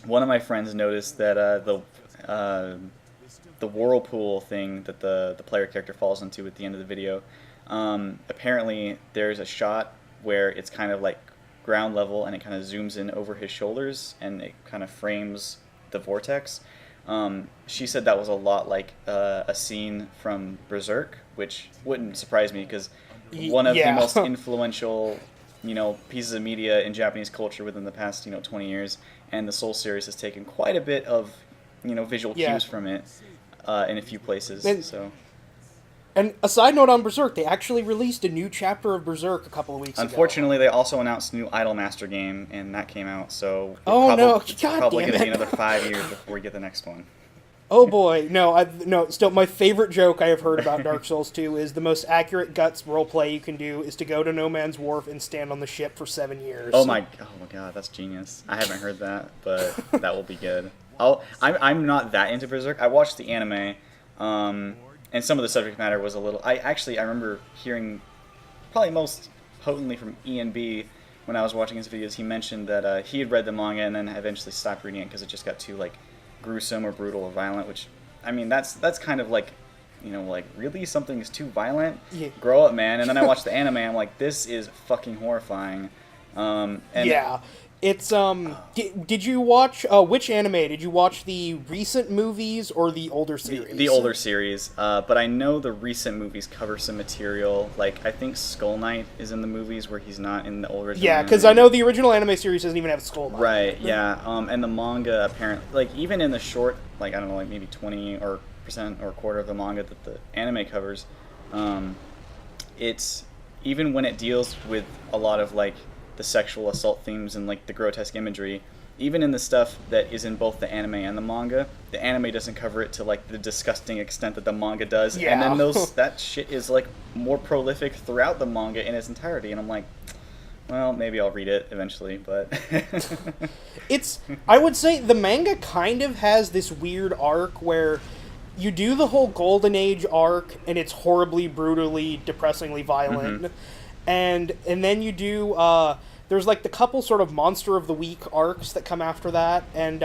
one of my friends noticed that the whirlpool thing that the player character falls into at the end of the video. Apparently, there's a shot where it's kind of like ground level and it kind of zooms in over his shoulders and it kind of frames the vortex. She said that was a lot like a scene from Berserk, which wouldn't surprise me because one of the Yeah. most influential, pieces of media in Japanese culture within the past, 20 years, and the Soul series has taken quite a bit of, visual Yeah. cues from it in a few places. And, So, and a side note on Berserk, they actually released a new chapter of Berserk a couple of weeks ago. unfortunately, they also announced a new Idolmaster game, and that came out. So, Oh no, it's god probably damn going to be it. another 5 years before we get the next one. Oh boy, no. Still, my favorite joke I have heard about Dark Souls 2 is the most accurate guts roleplay you can do is to go to No Man's Wharf and stand on the ship for 7 years. Oh my god, that's genius. I haven't heard that, but that will be good. I'm not that into Berserk. I watched the anime, and some of the subject matter was a little. I remember hearing, probably most potently from Ian B. When I was watching his videos. He mentioned that he had read the manga and then eventually stopped reading it because it just got too like gruesome or brutal or violent. Which, I mean, that's kind of like, like really something is too violent. Yeah. Grow up, man. And then I watched the anime. I'm like, this is fucking horrifying. And Yeah. It's did you watch which anime? Did you watch the recent movies or the older series? the older series, but I know the recent movies cover some material. Like I think Skull Knight is in the movies where he's not in the original. Yeah, because anime. I know the original anime series doesn't even have a skull. Right. Yeah. And the manga apparently, like even in the short, like I don't know, like maybe 20% or quarter of the manga that the anime covers, it's even when it deals with a lot of like the sexual assault themes and like the grotesque imagery, even in the stuff that is in both the anime and the anime doesn't cover it to like the disgusting extent that the manga does. Yeah. And then that shit is like more prolific throughout the manga in its entirety. And I'm like, well, maybe I'll read it eventually, but I would say the manga kind of has this weird arc where you do the whole Golden Age arc and it's horribly, brutally, depressingly violent. And then you do there's like the couple sort of Monster of the Week arcs that come after that, and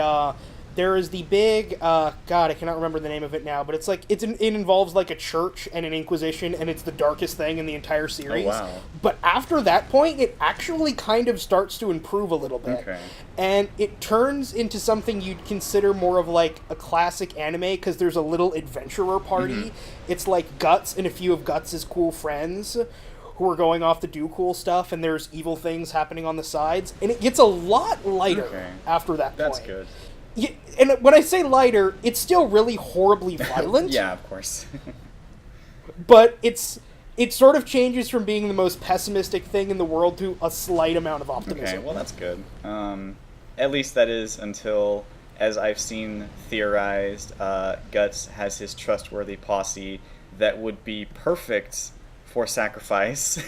there is the big God, I cannot remember the name of it now, but it's like it involves like a church and an inquisition, and it's the darkest thing in the entire series. Oh, wow. But after that point, it actually kind of starts to improve a little bit, Okay. and it turns into something you'd consider more of like a classic anime because there's a little adventurer party. It's like Guts and a few of Guts' cool friends who are going off to do cool stuff, and there's evil things happening on the sides, and it gets a lot lighter Okay. after that that's point. good. Yeah, and when I say lighter, it's still really horribly violent. Yeah, of course. But it sort of changes from being the most pessimistic thing in the world to a slight amount of optimism. Okay, well that's good. At least that is until, as I've seen theorized, Guts has his trustworthy posse that would be perfect for sacrifice.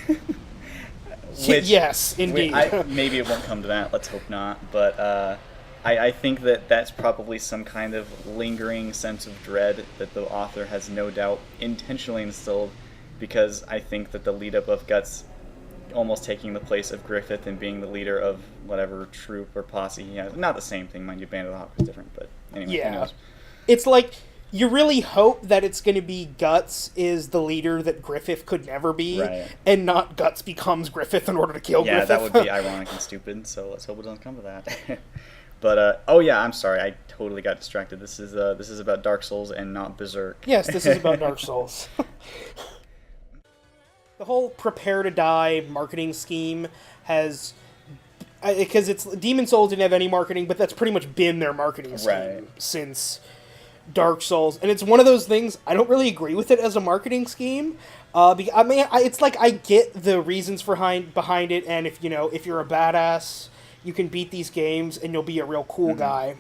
Yes, indeed. Maybe it won't come to that. Let's hope not. But I think that that's probably some kind of lingering sense of dread that the author has no doubt intentionally instilled, because I think that the lead up of Guts almost taking the place of Griffith and being the leader of whatever troop or posse he has. Not the same thing, mind you. Band of the Hawk is different, but anyway, who Yeah. knows? It's like you really hope that it's going to be Guts is the leader that Griffith could never be, Right. and not Guts becomes Griffith in order to kill Yeah, Griffith. that would be ironic and stupid, so let's hope it doesn't come to that. But, oh yeah, I'm sorry, I totally got distracted. This is about Dark Souls and not Berserk. Yes, this is about Dark Souls. The whole prepare to die marketing scheme has, because it's Demon Souls didn't have any marketing, but that's pretty much been their marketing scheme Right. since Dark Souls, and it's one of those things I don't really agree with it as a marketing scheme. I mean, it's like I get the reasons behind it, and if you're a badass, you can beat these games and you'll be a real cool guy.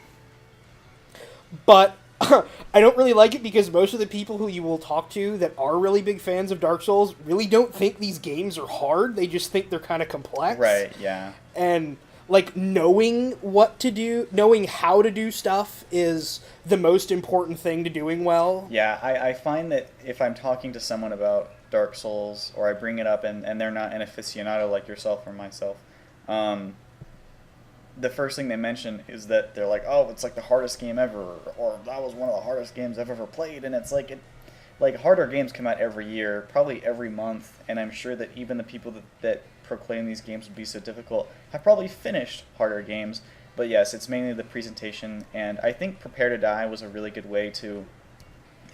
But I don't really like it because most of the people who you will talk to that are really big fans of Dark Souls really don't think these games are hard. They just think they're kind of complex. Right, yeah. And like knowing what to do, knowing how to do stuff is the most important thing to doing well. Yeah, I find that if I'm talking to someone about Dark Souls, or I bring it up and they're not an aficionado like yourself or myself, the first thing they mention is that they're like, oh, it's like the hardest game ever, or that was one of the hardest games I've ever played, and it's like like harder games come out every year, probably every month, and I'm sure that even the people that proclaim these games would be so difficult have probably finished harder games. But yes, it's mainly the presentation, and I think Prepare to Die was a really good way to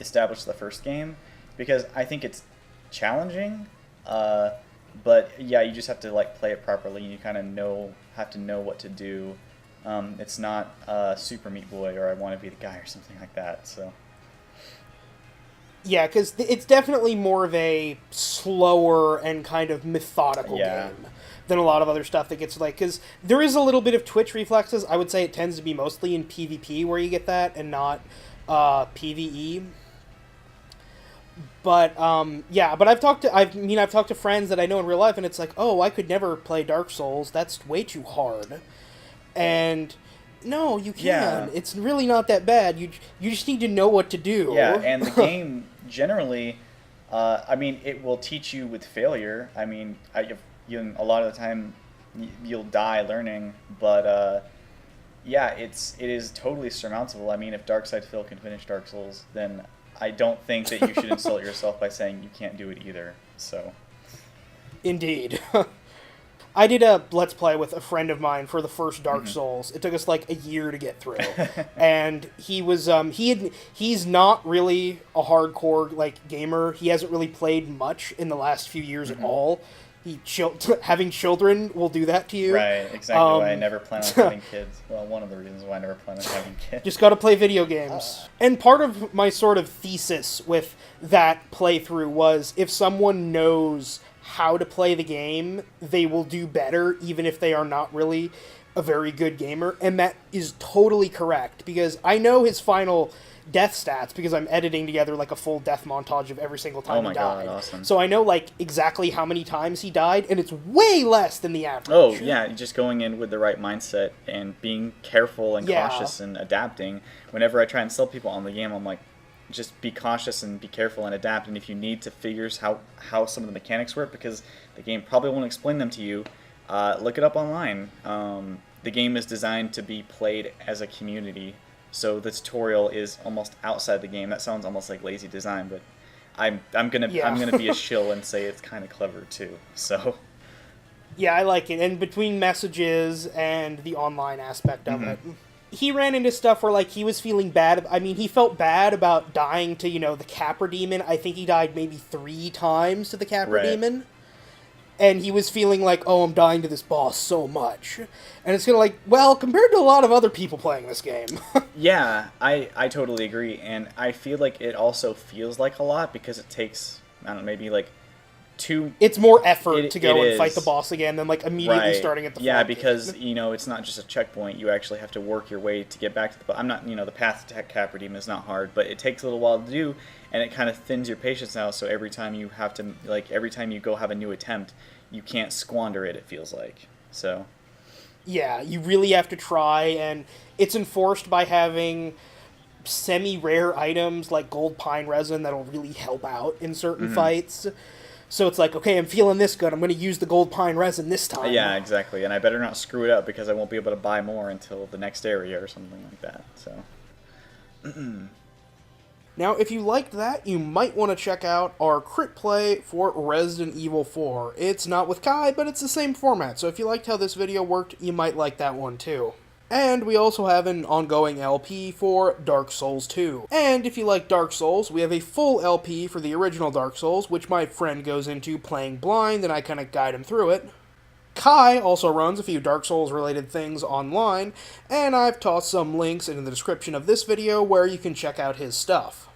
establish the first game, because I think it's challenging, but yeah, you just have to like play it properly, and you kind of have to know what to do. It's not Super Meat Boy or I Want to Be the Guy or something like that. So yeah, because it's definitely more of a slower and kind of methodical game than a lot of other stuff that gets like, because there is a little bit of twitch reflexes. I would say it tends to be mostly in PvP where you get that, and not PvE. But yeah, but I've talked to friends that I know in real life, and it's like, oh, I could never play Dark Souls. That's way too hard. And no, you can. Yeah. It's really not that bad. You just need to know what to do. Yeah, and the game generally, I mean, it will teach you with failure. I mean, a lot of the time you'll die learning, but yeah, it is totally surmountable. I mean, if Darkside Phil can finish Dark Souls, then I don't think that you should insult yourself by saying you can't do it either. So, indeed. I did a Let's Play with a friend of mine for the first Dark Souls. It took us like a year to get through. And he was, he's not really a hardcore, like, gamer. He hasn't really played much in the last few years at all. Having children will do that to you. Right, exactly why I never plan on having kids. Well, one of the reasons why I never plan on having kids. Just gotta play video games. And part of my sort of thesis with that playthrough was, if someone knows how to play the game, they will do better, even if they are not really a very good gamer. And that is totally correct, because I know his final death stats, because I'm editing together like a full death montage of every single time he died. God, awesome. So I know like exactly how many times he died, and it's way less than the average. Oh yeah, just going in with the right mindset and being careful and cautious and adapting. Whenever I try and sell people on the game, I'm like, just be cautious and be careful and adapt, and if you need to figure how some of the mechanics work, because the game probably won't explain them to you, look it up online. The game is designed to be played as a community, so the tutorial is almost outside the game. That sounds almost like lazy design, but I'm gonna be a shill and say it's kind of clever too. So yeah, I like it. And between messages and the online aspect of it, he ran into stuff where, like, he was feeling bad. I mean, he felt bad about dying to, the Capra Demon. I think he died maybe 3 times to the Capra Demon. And he was feeling like, oh, I'm dying to this boss so much. And it's kind of like, well, compared to a lot of other people playing this game. Yeah, I totally agree. And I feel like it also feels like a lot, because it takes, I don't know, maybe like it's more effort to go and fight the boss again than like immediately starting at the front. Yeah, because it's not just a checkpoint. You actually have to work your way to get back to the. I'm not the path to Capra Demon is not hard, but it takes a little while to do, and it kind of thins your patience out. So every time you have to every time you go have a new attempt, you can't squander it. It feels like so. Yeah, you really have to try, and it's enforced by having semi-rare items like gold pine resin that'll really help out in certain fights. So it's like, okay, I'm feeling this good. I'm going to use the gold pine resin this time. Yeah, exactly. And I better not screw it up, because I won't be able to buy more until the next area or something like that. So. Now, if you liked that, you might want to check out our crit play for Resident Evil 4. It's not with Kai, but it's the same format. So if you liked how this video worked, you might like that one too. And we also have an ongoing LP for Dark Souls 2. And if you like Dark Souls, we have a full LP for the original Dark Souls, which my friend goes into playing blind, and I kind of guide him through it. Kai also runs a few Dark Souls related things online, and I've tossed some links in the description of this video where you can check out his stuff.